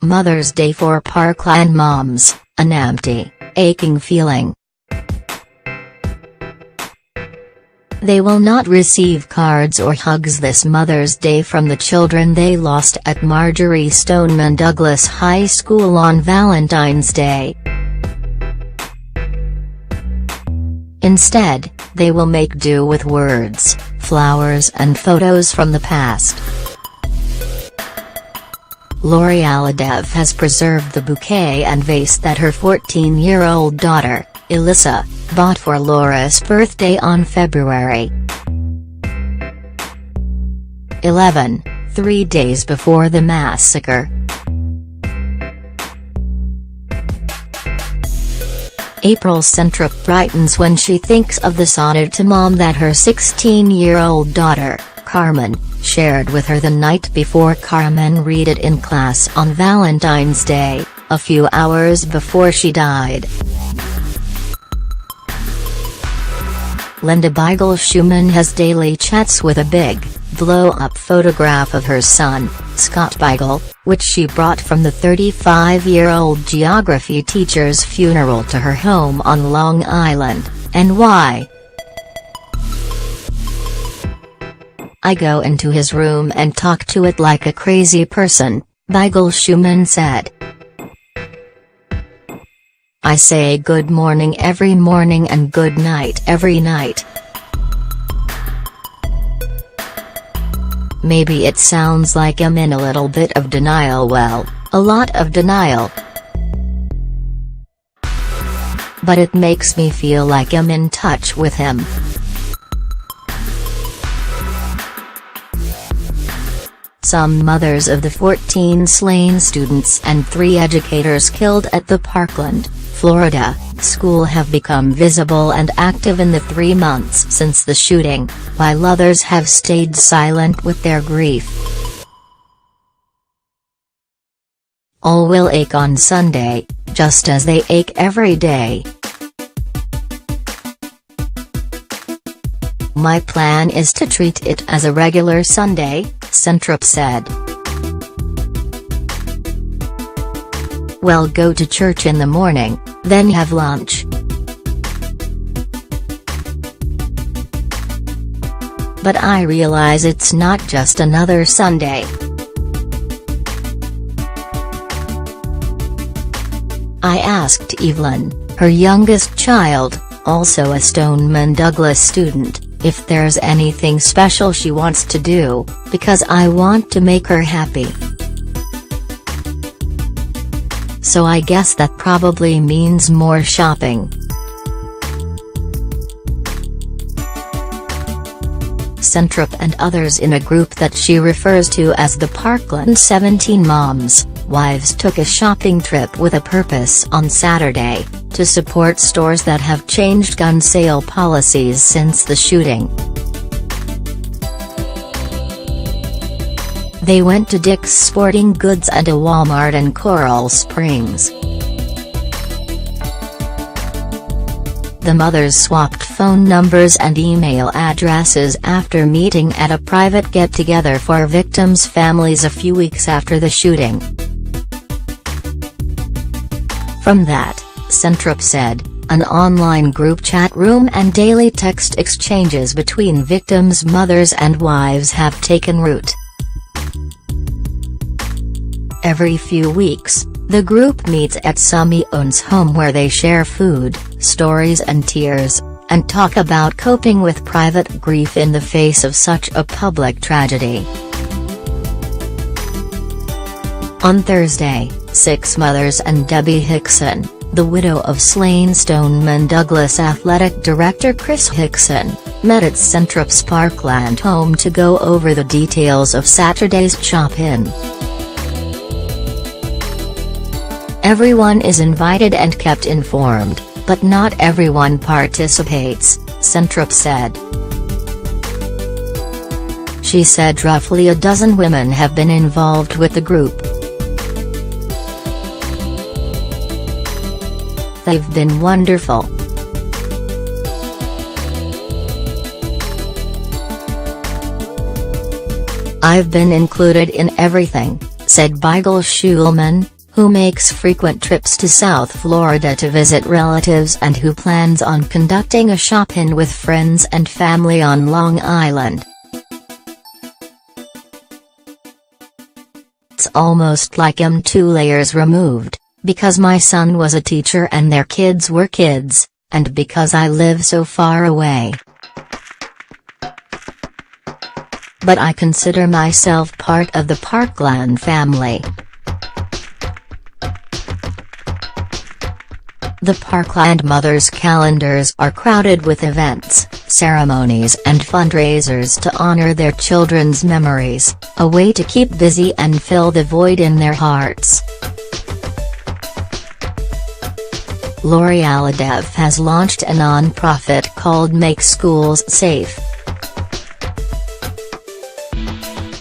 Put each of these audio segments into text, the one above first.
Mother's Day for Parkland moms, an empty, aching feeling. They will not receive cards or hugs this Mother's Day from the children they lost at Marjorie Stoneman Douglas High School on Valentine's Day. Instead, they will make do with words, flowers and photos from the past. Lori Aladev has preserved the bouquet and vase that her 14-year-old daughter, Alyssa, bought for Laura's birthday on February 11, 3 days before the massacre. April Centrup brightens when she thinks of the sonnet to mom that her 16-year-old daughter, Carmen, shared with her the night before. Carmen read it in class on Valentine's Day, a few hours before she died. Linda Beigel-Schumann has daily chats with a big, blow-up photograph of her son, Scott Beigel, which she brought from the 35-year-old geography teacher's funeral to her home on Long Island, NY. "I go into his room and talk to it like a crazy person," Beigel-Schumann said. "I say good morning every morning and good night every night. Maybe it sounds like I'm in a little bit of denial, well, a lot of denial. But it makes me feel like I'm in touch with him." Some mothers of the 14 slain students and 3 educators killed at the Parkland, Florida, school have become visible and active in the 3 months since the shooting, while others have stayed silent with their grief. "All will ache on Sunday, just as they ache every day. My plan is to treat it as a regular Sunday," Centrup said. "We'll go to church in the morning, then have lunch. But I realize it's not just another Sunday. I asked Evelyn, her youngest child, also a Stoneman Douglas student, if there's anything special she wants to do, because I want to make her happy. So I guess that probably means more shopping." Centrup and others in a group that she refers to as the Parkland 17 Moms, Wives took a shopping trip with a purpose on Saturday, to support stores that have changed gun sale policies since the shooting. They went to Dick's Sporting Goods and a Walmart in Coral Springs. The mothers swapped phone numbers and email addresses after meeting at a private get-together for victims' families a few weeks after the shooting. From that, Centrup said, an online group chat room and daily text exchanges between victims' mothers and wives have taken root. Every few weeks, the group meets at Sumion's home where they share food, stories and tears, and talk about coping with private grief in the face of such a public tragedy. On Thursday, 6 mothers and Debbie Hickson, the widow of slain Stoneman Douglas athletic director Chris Hickson, met at Centrup's Parkland home to go over the details of Saturday's chop-in. "Everyone is invited and kept informed, but not everyone participates," Centrup said. She said roughly a dozen women have been involved with the group. "They've been wonderful. I've been included in everything," said Beigel Schulman, who makes frequent trips to South Florida to visit relatives and who plans on conducting a shop-in with friends and family on Long Island. It's almost like I'm 2 layers removed, because my son was a teacher and their kids were kids, and because I live so far away. But I consider myself part of the Parkland family. The Parkland mothers' calendars are crowded with events, ceremonies and fundraisers to honor their children's memories, a way to keep busy and fill the void in their hearts. Lori Aladev has launched a non-profit called Make Schools Safe.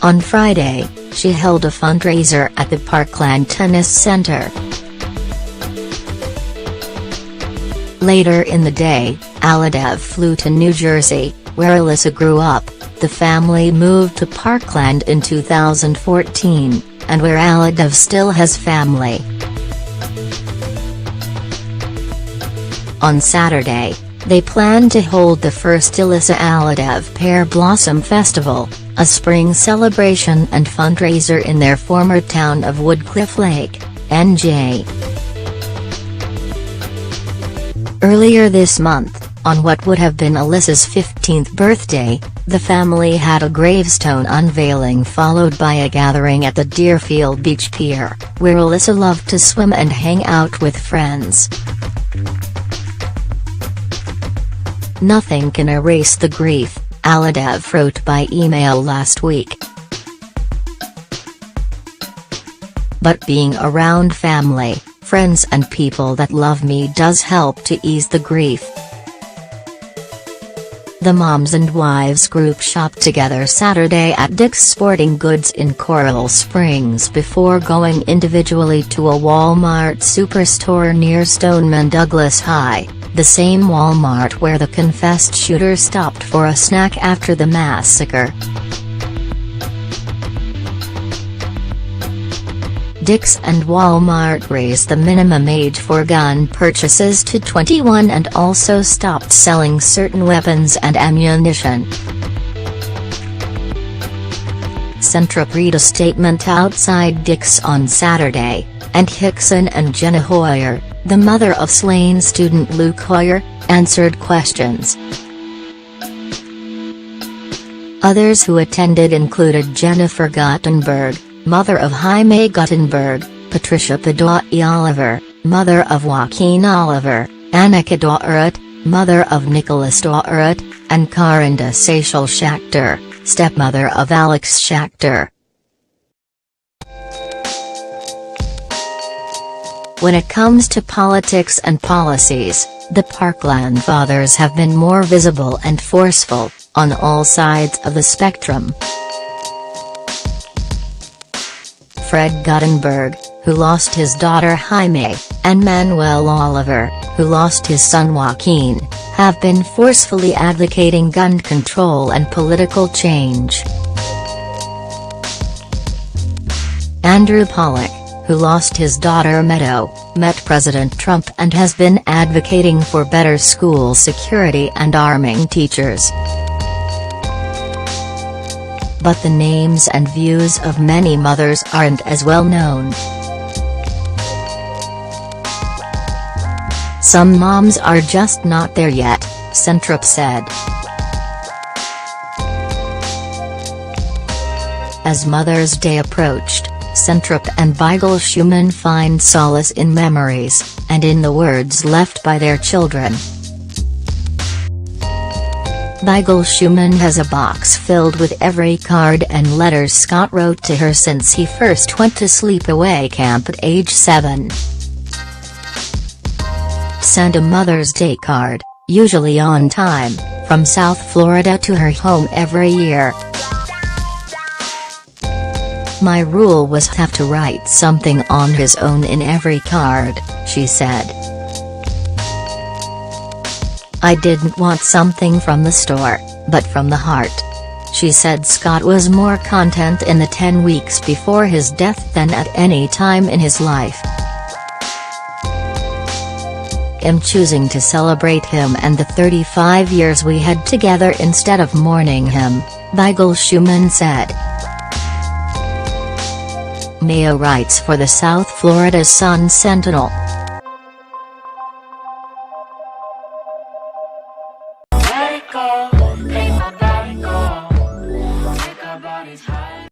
On Friday, she held a fundraiser at the Parkland Tennis Center. Later in the day, Aladev flew to New Jersey, where Alyssa grew up. The family moved to Parkland in 2014, and where Aladev still has family. On Saturday, they plan to hold the first Alyssa Aladev Pear Blossom Festival, a spring celebration and fundraiser in their former town of Woodcliff Lake, NJ. Earlier this month, on what would have been Alyssa's 15th birthday, the family had a gravestone unveiling followed by a gathering at the Deerfield Beach Pier, where Alyssa loved to swim and hang out with friends. "Nothing can erase the grief," Aladev wrote by email last week. "But being around family, friends and people that love me does help to ease the grief." The Moms and Wives group shopped together Saturday at Dick's Sporting Goods in Coral Springs before going individually to a Walmart superstore near Stoneman Douglas High, the same Walmart where the confessed shooter stopped for a snack after the massacre. Dick's and Walmart raised the minimum age for gun purchases to 21 and also stopped selling certain weapons and ammunition. Centrop read a statement outside Dick's on Saturday, and Hickson and Jenna Hoyer, the mother of slain student Luke Hoyer, answered questions. Others who attended included Jennifer Guttenberg, mother of Jaime Guttenberg, Patricia Padoy Oliver, mother of Joaquin Oliver, Annika Doherty, mother of Nicholas Doherty, and Karinda Seychel Schachter, stepmother of Alex Schachter. When it comes to politics and policies, the Parkland fathers have been more visible and forceful, on all sides of the spectrum. Fred Guttenberg, who lost his daughter Jaime, and Manuel Oliver, who lost his son Joaquin, have been forcefully advocating gun control and political change. Andrew Pollock, who lost his daughter Meadow, met President Trump and has been advocating for better school security and arming teachers. But the names and views of many mothers aren't as well known. "Some moms are just not there yet," Centrop said. As Mother's Day approached, Centrop and Beigel Schulman find solace in memories, and in the words left by their children. Beigel Schulman has a box filled with every card and letters Scott wrote to her since he first went to sleepaway camp at age 7. Send a Mother's Day card, usually on time, from South Florida to her home every year. "My rule was to have to write something on his own in every card," she said. "I didn't want something from the store, but from the heart. She said Scott was more content in the 10 weeks before his death than at any time in his life. "I'm choosing to celebrate him and the 35 years we had together instead of mourning him," Vigil Schumann said. Mayo writes for the South Florida Sun-Sentinel. Let it go.